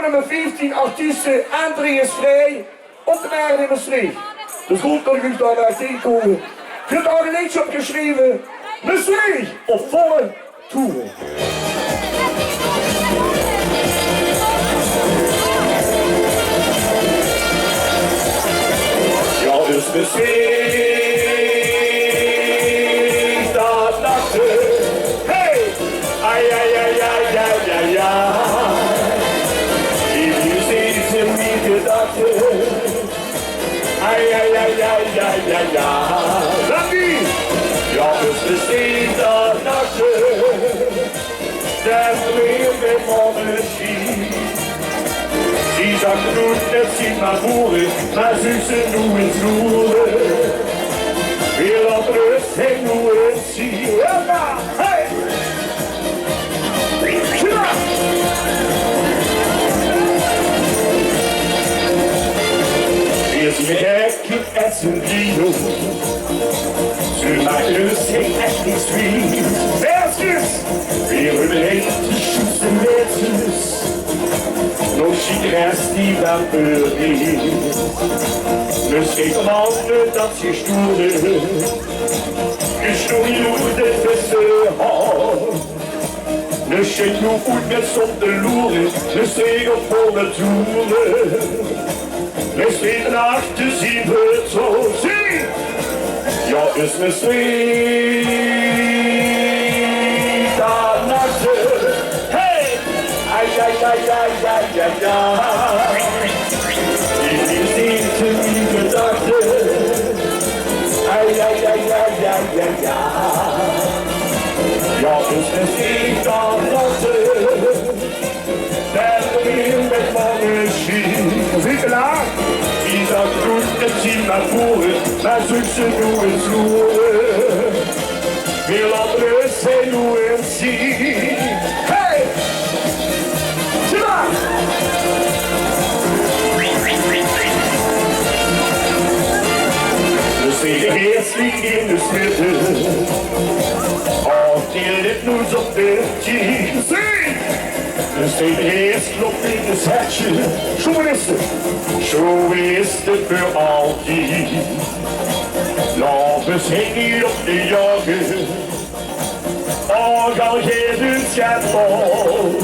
staan er met 14 artiesten en 3 is vrij op de berg in Maastricht. Dus goed dat jullie daar naar tegenkomen. Ik heb daar een liedje opgeschreven. Maastricht op volle toeren. Ja, dus Maastricht, dat nachten. Hey! Ai, ai, ai, ai, ai, ai, ai. Ik nu steeds in mijn gedachten. Ai, ai, ai, ai, ai, ai, ai. Laat die! Ja, dus Maastricht, dat nachten. Dat weer met mannen schiet. Die zag doen, het ziet maar voeren, maar zussen doen het roeren. Weer op rust, heen hoe het zie. Hoppa, hey! Tjena! Weer zie je kijken en zijn video. Ze maken dus geen echt niks vriend. Versjes! Weer überheen te schusten netjes. Nog chic die van Paris. Dus geef een ander dat je stoere. Gestoeide tussen hand. Dus je doet goed met zonder loeren. Dus tegen volle toeren. Dus even achter zien we het zo zien. Ja, is Maastricht aan nachten. Hey! Ai, ai, ai, ai, ai, ai, ai. Ik wil zien te mijn gedachten. Ai, ai, ai, ai, ai, ai, ai. Ja, dus Maastricht aan nachten. Dat weer met mannen schiet. Zie je daar? Die zag goed en zien naar voren. Maar zussen doen het roeren. Wil anderen zijn hoe het zien. Hey! Tjena! Dus tegen eerst liep in de smitte. Of die litnoes op de tien. Zie! Dus tegen eerst klopt in de zetje. Zo is het voor altijd. Lampes hängen op de jagen. Och, al geeft het schijnbal.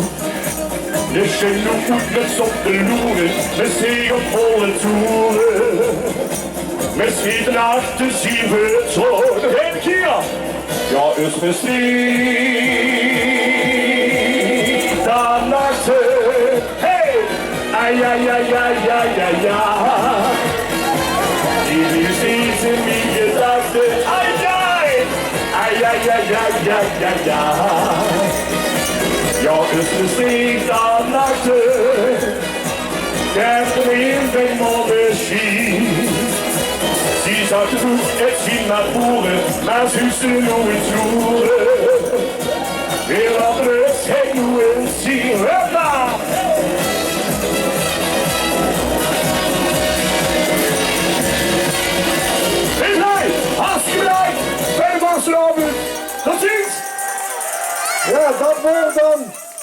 Dus je doet goed met zonder loeren. Met zee op volle toeren. Met schieten achter zien we het zo. Nog één keer. Ja, is Maastricht aan nachten. Hey! Ai, ai, ai, ai, ai, ai, ai. Die nu steeds in mijn gedachten. Ai, ai! Ai, ai, ai, ai, ai, ai, ai. Ja, is Maastricht aan nachten. Kijk erin bij mannen schiet. Die zag het goed, het zien naar voren, maar zussen hoe het roeren. Weer op rust, heen hoe het zien. Hoppa!